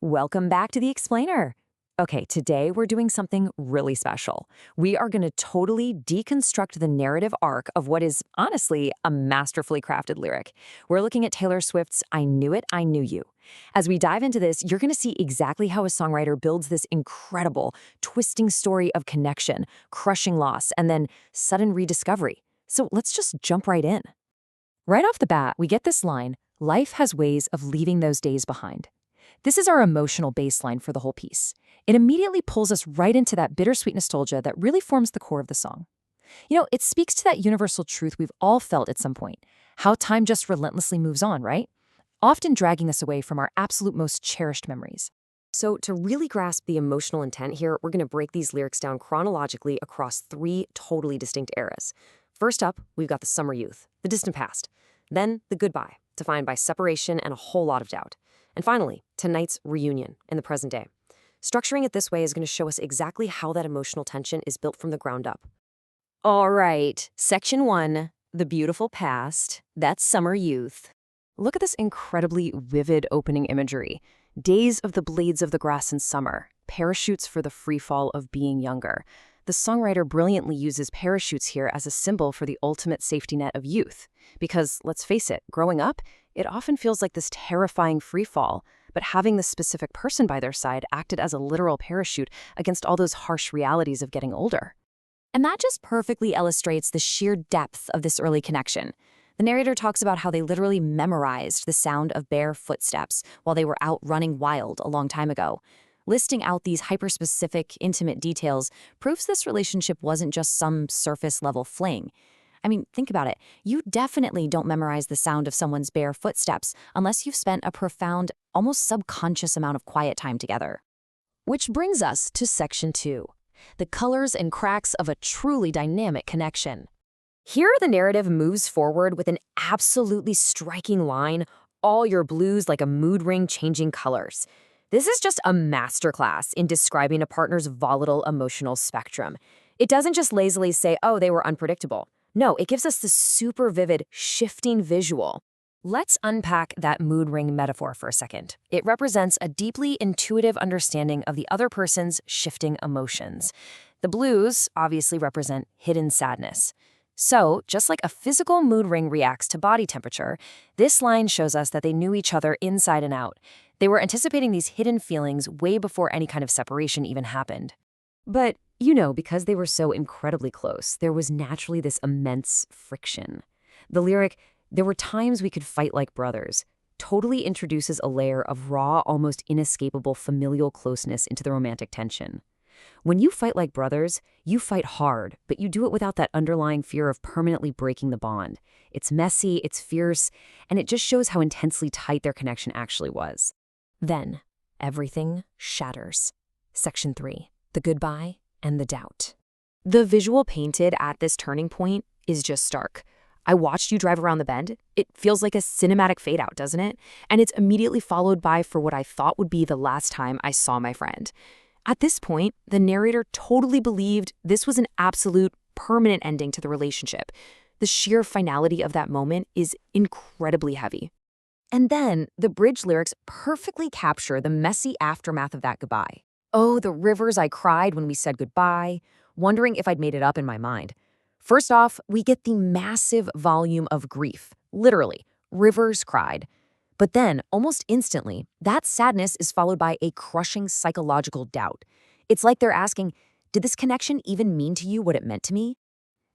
Welcome back to the Explainer. Okay, today we're doing something really special. We are going to totally deconstruct the narrative arc of what is, honestly, a masterfully crafted lyric. We're looking at Taylor Swift's I Knew It, I Knew You. As we dive into this, you're going to see exactly how a songwriter builds this incredible, twisting story of connection, crushing loss, and then sudden rediscovery. So let's just jump right in. Right off the bat, we get this line, "Life has ways of leaving those days behind." This is our emotional baseline for the whole piece. It immediately pulls us right into that bittersweet nostalgia that really forms the core of the song. It speaks to that universal truth we've all felt at some point, how time just relentlessly moves on, right? Often dragging us away from our absolute most cherished memories. So to really grasp the emotional intent here, we're going to break these lyrics down chronologically across three totally distinct eras. First up, we've got the summer youth, the distant past. Then the goodbye, defined by separation and a whole lot of doubt. And finally, tonight's reunion in the present day. Structuring it this way is going to show us exactly how that emotional tension is built from the ground up. All right, section 1, the beautiful past, that's summer youth. Look at this incredibly vivid opening imagery. Days of the blades of the grass in summer, parachutes for the free fall of being younger. The songwriter brilliantly uses parachutes here as a symbol for the ultimate safety net of youth. Because, let's face it, growing up, it often feels like this terrifying free fall, but having this specific person by their side acted as a literal parachute against all those harsh realities of getting older. And that just perfectly illustrates the sheer depth of this early connection. The narrator talks about how they literally memorized the sound of bare footsteps while they were out running wild a long time ago. Listing out these hyper-specific, intimate details proves this relationship wasn't just some surface-level fling. I mean, think about it. You definitely don't memorize the sound of someone's bare footsteps unless you've spent a profound, almost subconscious amount of quiet time together. Which brings us to section 2, the colors and cracks of a truly dynamic connection. Here, the narrative moves forward with an absolutely striking line, all your blues like a mood ring changing colors. This is just a masterclass in describing a partner's volatile emotional spectrum. It doesn't just lazily say, oh, they were unpredictable. No, it gives us this super vivid, shifting visual. Let's unpack that mood ring metaphor for a second. It represents a deeply intuitive understanding of the other person's shifting emotions. The blues obviously represent hidden sadness. So, just like a physical mood ring reacts to body temperature, this line shows us that they knew each other inside and out. They were anticipating these hidden feelings way before any kind of separation even happened. But, because they were so incredibly close, there was naturally this immense friction. The lyric, "There were times we could fight like brothers," totally introduces a layer of raw, almost inescapable familial closeness into the romantic tension. When you fight like brothers, you fight hard, but you do it without that underlying fear of permanently breaking the bond. It's messy, it's fierce, and it just shows how intensely tight their connection actually was. Then, everything shatters. Section 3, the goodbye and the doubt. The visual painted at this turning point is just stark. I watched you drive around the bend. It feels like a cinematic fade out, doesn't it? And it's immediately followed by for what I thought would be the last time I saw my friend. At this point, the narrator totally believed this was an absolute permanent ending to the relationship. The sheer finality of that moment is incredibly heavy. And then, the bridge lyrics perfectly capture the messy aftermath of that goodbye. Oh, the rivers I cried when we said goodbye, wondering if I'd made it up in my mind. First off, we get the massive volume of grief, literally, rivers cried. But then, almost instantly, that sadness is followed by a crushing psychological doubt. It's like they're asking, did this connection even mean to you what it meant to me?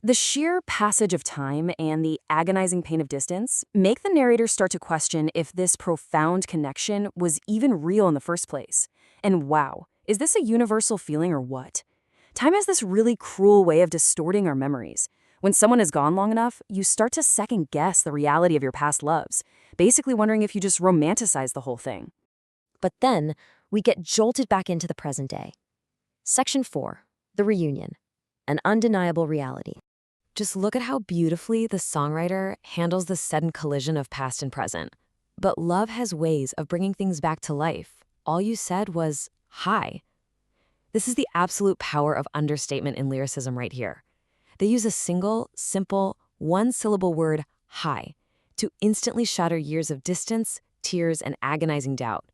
The sheer passage of time and the agonizing pain of distance make the narrator start to question if this profound connection was even real in the first place. And wow, is this a universal feeling or what? Time has this really cruel way of distorting our memories. When someone is gone long enough, you start to second-guess the reality of your past loves, basically wondering if you just romanticized the whole thing. But then, we get jolted back into the present day. Section 4, the reunion, an undeniable reality. Just look at how beautifully the songwriter handles the sudden collision of past and present. But love has ways of bringing things back to life. All you said was, hi. This is the absolute power of understatement in lyricism right here. They use a single, simple, one-syllable word, hi, to instantly shatter years of distance, tears, and agonizing doubt.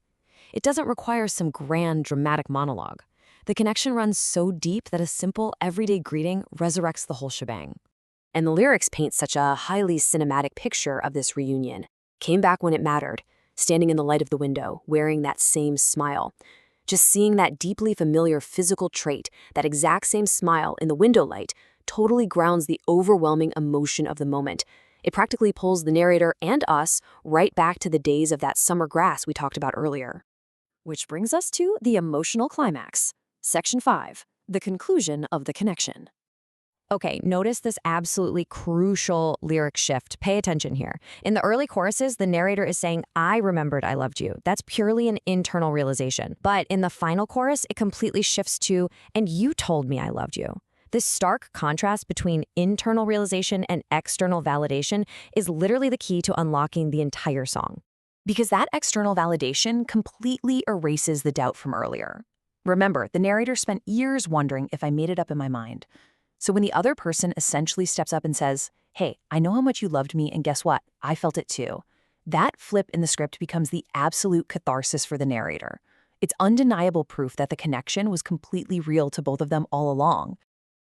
It doesn't require some grand, dramatic monologue. The connection runs so deep that a simple, everyday greeting resurrects the whole shebang. And the lyrics paint such a highly cinematic picture of this reunion. Came back when it mattered, standing in the light of the window, wearing that same smile. Just seeing that deeply familiar physical trait, that exact same smile in the window light, totally grounds the overwhelming emotion of the moment. It practically pulls the narrator and us right back to the days of that summer grass we talked about earlier. Which brings us to the emotional climax. Section 5, the conclusion of the connection. Okay, notice this absolutely crucial lyric shift. Pay attention here. In the early choruses, the narrator is saying, I remembered I loved you. That's purely an internal realization. But in the final chorus, it completely shifts to, and you told me I loved you. This stark contrast between internal realization and external validation is literally the key to unlocking the entire song. Because that external validation completely erases the doubt from earlier. Remember, the narrator spent years wondering if I made it up in my mind. So when the other person essentially steps up and says, hey, I know how much you loved me, and guess what? I felt it too. That flip in the script becomes the absolute catharsis for the narrator. It's undeniable proof that the connection was completely real to both of them all along.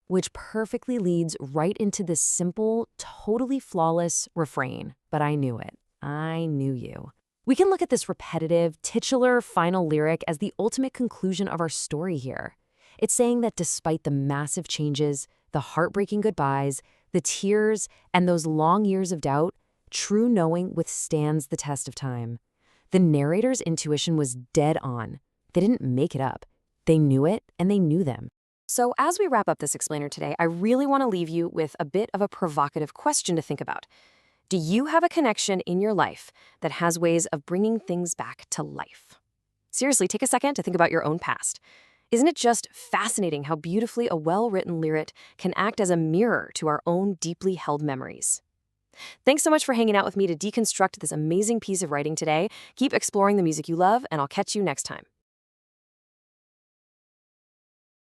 Which perfectly leads right into this simple, totally flawless refrain. But I knew it. I knew you. We can look at this repetitive, titular final lyric as the ultimate conclusion of our story here. It's saying that despite the massive changes, the heartbreaking goodbyes, the tears, and those long years of doubt, true knowing withstands the test of time. The narrator's intuition was dead on. They didn't make it up. They knew it, and they knew them. So as we wrap up this explainer today, I really want to leave you with a bit of a provocative question to think about. Do you have a connection in your life that has ways of bringing things back to life? Seriously, take a second to think about your own past. Isn't it just fascinating how beautifully a well-written lyric can act as a mirror to our own deeply held memories? Thanks so much for hanging out with me to deconstruct this amazing piece of writing today. Keep exploring the music you love, and I'll catch you next time.